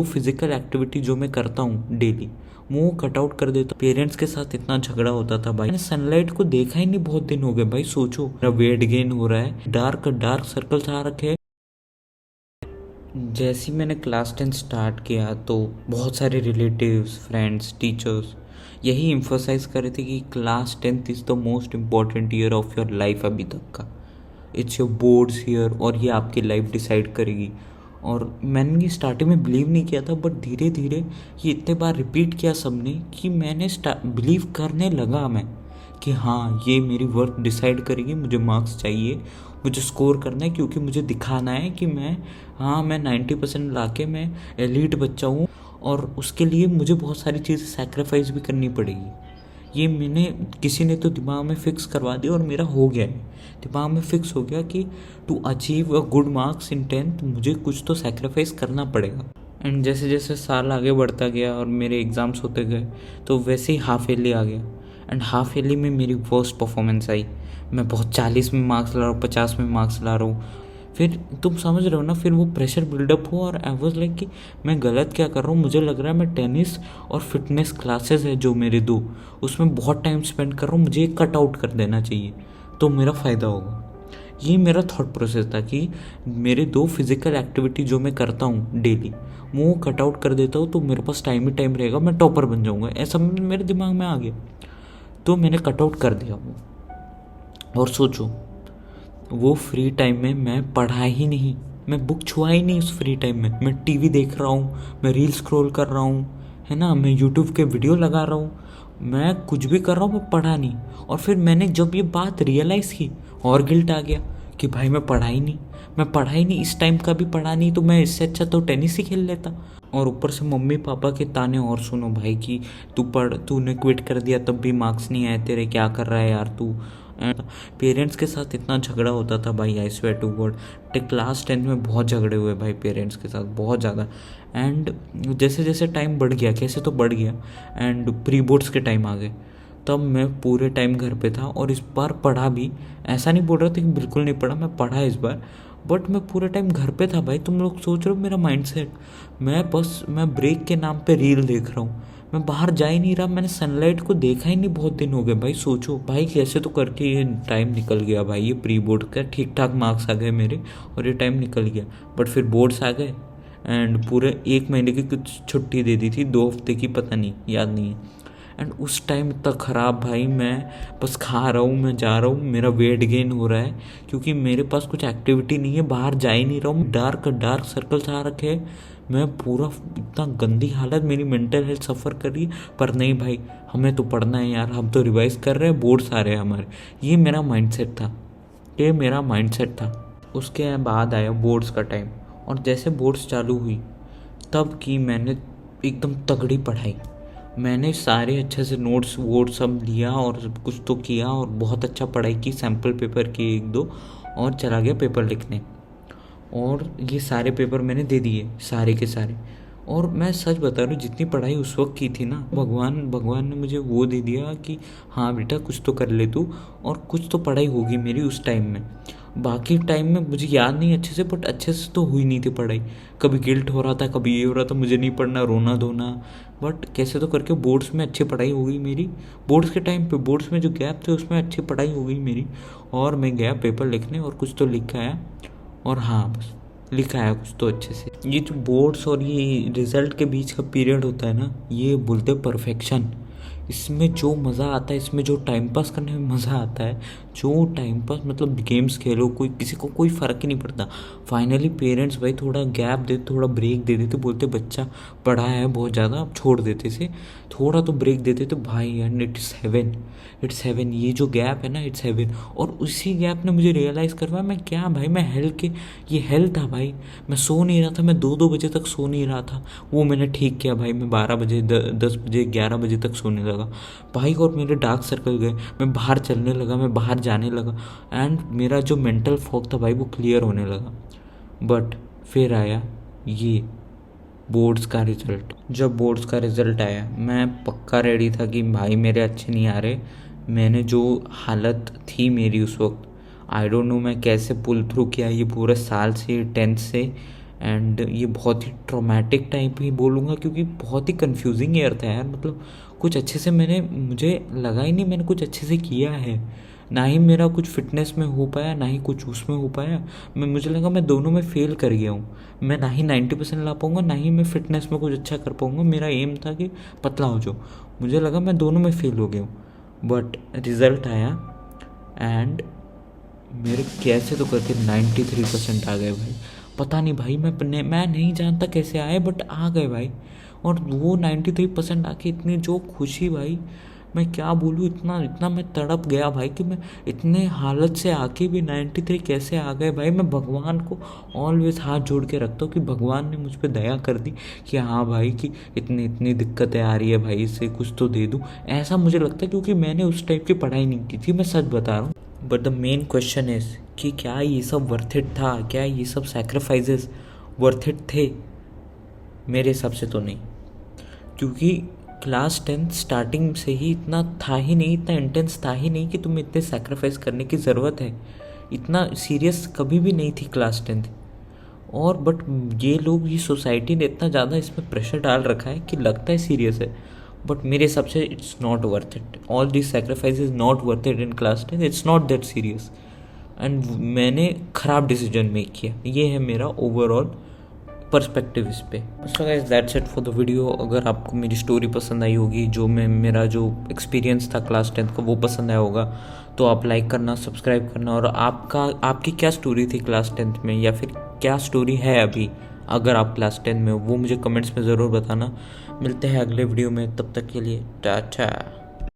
वो physical activity जो मैं करता हूँ डेली, वो कट आउट कर देता। पेरेंट्स के साथ इतना झगड़ा होता था भाई, मैंने सनलाइट को देखा ही नहीं बहुत दिन हो गए भाई। सोचो मेरा वेट गेन हो रहा है, डार्क डार्क सर्कल्स आ रखे हैं। जैसे ही मैंने क्लास 10 स्टार्ट किया तो बहुत सारे रिलेटिव्स, फ्रेंड्स, टीचर्स यही इम्फोसाइज कर रहे थे कि class 10th is the most important year of your life अभी तक का। इट्स योर बोर्ड्स ईयर और ये आपकी लाइफ डिसाइड करेगी। और मैंने ये स्टार्टिंग में बिलीव नहीं किया था, बट धीरे धीरे ये इतने बार रिपीट किया सबने कि मैंने बिलीव करने लगा मैं कि हाँ ये मेरी वर्थ डिसाइड करेगी। मुझे मार्क्स चाहिए, मुझे स्कोर करना है, क्योंकि मुझे दिखाना है कि मैं 90% ला के मैं एलीट बच्चा हूँ। और उसके लिए मुझे बहुत सारी चीज़ें सैक्रिफाइस भी करनी पड़ेगी। ये मैंने किसी ने तो दिमाग में फिक्स करवा दिया और मेरा हो गया है। दिमाग में फिक्स हो गया कि to achieve a good marks in 10th मुझे कुछ तो सैक्रिफाइस करना पड़ेगा। एंड जैसे जैसे साल आगे बढ़ता गया और मेरे एग्ज़ाम्स होते गए तो वैसे ही हाफ ईयरली आ गया। एंड हाफ ईयरली में मेरी वर्स्ट परफॉर्मेंस आई। मैं बहुत 40 में मार्क्स ला रहा हूँ, 50 में मार्क्स ला रहा हूँ। फिर तुम समझ रहे हो ना, फिर वो प्रेशर बिल्डअप हुआ और आई वॉज लाइक कि मैं गलत क्या कर रहा हूँ। मुझे लग रहा है मैं टेनिस और फिटनेस क्लासेस है जो मेरे दो, उसमें बहुत टाइम स्पेंड कर रहा हूँ। मुझे कट आउट कर देना चाहिए तो मेरा फ़ायदा होगा। ये मेरा थॉट प्रोसेस था कि मेरे दो फिजिकल एक्टिविटी जो मैं करता हूँ डेली, वो कट आउट कर देता हूँ तो मेरे पास टाइम ही टाइम रहेगा, मैं टॉपर बन जाऊँगा। ऐसा मेरे दिमाग में आ गया तो मैंने कट आउट कर दिया वो। और सोचो वो फ्री टाइम में मैं पढ़ा ही नहीं, मैं बुक छुआ ही नहीं। उस फ्री टाइम में मैं टीवी देख रहा हूँ, मैं रील स्क्रॉल कर रहा हूँ, है ना, मैं यूट्यूब के वीडियो लगा रहा हूँ, मैं कुछ भी कर रहा हूँ, मैं पढ़ा नहीं। और फिर मैंने जब ये बात रियलाइज़ की और गिल्ट आ गया कि भाई मैं पढ़ा ही नहीं, मैं पढ़ा ही नहीं, इस टाइम का भी पढ़ा नहीं, तो मैं इससे अच्छा तो टेनिस ही खेल लेता। और ऊपर से मम्मी पापा के ताने और सुनो भाई कि तू पढ़, तूने क्विट कर दिया तब भी मार्क्स नहीं आए तेरे, क्या कर रहा है यार तू। पेरेंट्स के साथ इतना झगड़ा होता था भाई, I swear to God. Class 10 में बहुत झगड़े हुए भाई पेरेंट्स के साथ, बहुत ज़्यादा। एंड जैसे जैसे टाइम बढ़ गया, कैसे तो बढ़ गया, एंड प्री बोर्ड्स के टाइम आ गए, तब मैं पूरे टाइम घर पे था। और इस बार पढ़ा भी, ऐसा नहीं बोल रहा था कि बिल्कुल नहीं पढ़ा, मैं पढ़ा इस बार, बट मैं पूरे टाइम घर पे था भाई। तुम लोग सोच रहे हो मेरा माइंडसेट, मैं ब्रेक के नाम पे रील देख रहा हूँ, मैं बाहर जा ही नहीं रहा। मैंने सनलाइट को देखा ही नहीं बहुत दिन हो गए भाई। सोचो भाई कैसे तो करके ये टाइम निकल गया भाई। ये प्री बोर्ड का ठीक ठाक मार्क्स आ गए मेरे और ये टाइम निकल गया। बट फिर बोर्ड्स आ गए एंड पूरे 1 महीने की कुछ छुट्टी दे दी थी, 2 हफ्ते की, पता नहीं, याद नहीं है। एंड उस टाइम इतना ख़राब भाई, मैं बस खा रहा हूँ, मैं जा रहा हूँ, मेरा वेट गेन हो रहा है क्योंकि मेरे पास कुछ एक्टिविटी नहीं है, बाहर जा ही नहीं रहा हूँ। डार्क डार्क सर्कल्स आ रखे हैं, मैं पूरा इतना गंदी हालत, मेरी मेंटल हेल्थ सफ़र कर रही है। पर नहीं भाई, हमें तो पढ़ना है यार, हम तो रिवाइज कर रहे हैं, बोर्ड्स आ रहे हैं हमारे। ये मेरा माइंडसेट था, ये मेरा माइंडसेट था। उसके बाद आया बोर्ड्स का टाइम, और जैसे बोर्ड्स चालू हुई तब की मैंने एकदम तगड़ी पढ़ाई। मैंने सारे अच्छे से नोट्स वोट्स सब लिया और सब कुछ तो किया और बहुत अच्छा पढ़ाई की, सैम्पल पेपर किए 1-2 और चला गया पेपर लिखने। और ये सारे पेपर मैंने दे दिए, सारे के सारे। और मैं सच बता रहा हूँ, जितनी पढ़ाई उस वक्त की थी ना, भगवान ने मुझे वो दे दिया कि हाँ बेटा कुछ तो कर ले तू, और कुछ तो पढ़ाई होगी मेरी उस टाइम में। बाकी टाइम में मुझे याद नहीं अच्छे से, बट अच्छे से तो हुई नहीं थी पढ़ाई। कभी गिल्ट हो रहा था, कभी ये हो रहा था मुझे नहीं पढ़ना, रोना धोना। बट कैसे तो करके बोर्ड्स में अच्छी पढ़ाई हो गई मेरी। बोर्ड्स के टाइम पे, बोर्ड्स में जो गैप थे उसमें अच्छी पढ़ाई हो गई मेरी, और मैं गया पेपर लिखने और कुछ तो लिख आया। और हाँ बस लिखा है कुछ तो अच्छे से। ये जो बोर्ड्स और ये रिजल्ट के बीच का पीरियड होता है ना, ये बोलते हैं परफेक्शन। इसमें जो मज़ा आता है, इसमें जो टाइम पास करने में मज़ा आता है, जो टाइम पास मतलब गेम्स खेलो, कोई किसी को कोई फ़र्क ही नहीं पड़ता। फाइनली पेरेंट्स भाई थोड़ा गैप दे, थोड़ा ब्रेक दे देते, बोलते बच्चा पढ़ा है बहुत ज़्यादा, अब छोड़ देते से, थोड़ा तो ब्रेक देते तो भाई and it's heaven, it's heaven. ये जो गैप है ना, इट्स हेवन। और उसी गैप ने मुझे रियलाइज़ करवाया मैं क्या भाई, मैं ये हेल्थ था भाई। मैं सो नहीं रहा था, मैं 2-2 बजे तक सो नहीं रहा था। वो मैंने ठीक किया भाई, मैं 12 बजे 10 बजे 11 बजे तक सोने लगा भाई। और मेरे डार्क सर्कल गए, मैं बाहर चलने लगा, मैं बाहर जाने लगा, एंड मेरा जो मेंटल फॉग था भाई वो क्लियर होने लगा। बट फिर आया ये बोर्ड्स का रिज़ल्ट। जब बोर्ड्स का रिज़ल्ट आया मैं पक्का रेडी था कि भाई मेरे अच्छे नहीं आ रहे। मैंने जो हालत थी मेरी उस वक्त, आई डोंट नो मैं कैसे पुल थ्रू किया ये पूरे साल से, 10th से। एंड ये बहुत ही ट्रॉमेटिक टाइप ही बोलूँगा, क्योंकि बहुत ही कंफ्यूजिंग ईयर था यार। मतलब कुछ अच्छे से मुझे लगा ही नहीं मैंने कुछ अच्छे से किया है। ना ही मेरा कुछ फिटनेस में हो पाया, ना ही कुछ उसमें हो पाया। मुझे लगा मैं दोनों में फेल कर गया हूँ। मैं ना ही 90% ला पाऊँगा, ना ही मैं फिटनेस में कुछ अच्छा कर पाऊँगा। मेरा एम था कि पतला हो जाऊँ। मुझे लगा मैं दोनों में फेल हो गया हूँ। बट रिज़ल्ट आया एंड मेरे कैसे तो करके 93% आ गए भाई। पता नहीं भाई, मैं नहीं जानता कैसे आए, बट आ गए भाई। और वो 93% आके इतनी जो खुशी भाई, मैं क्या बोलूँ। इतना इतना मैं तड़प गया भाई कि मैं इतने हालत से आके भी 93 कैसे आ गए भाई। मैं भगवान को ऑलवेज हाथ जोड़ के रखता हूँ कि भगवान ने मुझ पर दया कर दी कि हाँ भाई, कि इतनी इतनी दिक्कतें आ रही है भाई, इससे कुछ तो दे दूँ। ऐसा मुझे लगता है, क्योंकि मैंने उस टाइप की पढ़ाई नहीं की थी, मैं सच बता रहा हूँ। But the main question is कि क्या ये सब वर्थ इट था? क्या ये सब सैक्रिफाइसेस वर्थ इट थे? मेरे हिसाब से तो नहीं, क्योंकि क्लास 10 स्टार्टिंग से ही इतना था ही नहीं, इतना इंटेंस था ही नहीं कि तुम्हें इतने सैक्रिफाइस करने की ज़रूरत है। इतना सीरियस कभी भी नहीं थी क्लास 10। और बट ये लोग, ये सोसाइटी ने इतना ज़्यादा इसमें प्रेशर डाल रखा है कि लगता है सीरियस है, बट मेरे हिसाब से it's not worth it. All this sacrifice is not worth it in class 10। It's not that serious. And मैंने ख़राब डिसीजन मेक किया। ये है मेरा ओवरऑल पर्सपेक्टिव इस पे। So guys, that's it for the video. अगर आपको मेरी स्टोरी पसंद आई होगी, मेरा जो एक्सपीरियंस था क्लास 10 का वो पसंद आया होगा, तो आप लाइक करना, सब्सक्राइब करना। और आपकी क्या स्टोरी थी क्लास 10 में, या फिर क्या स्टोरी है अभी अगर आप क्लास 10 में हो, वो मुझे कमेंट्स में ज़रूर बताना। मिलते हैं अगले वीडियो में, तब तक के लिए टाटा।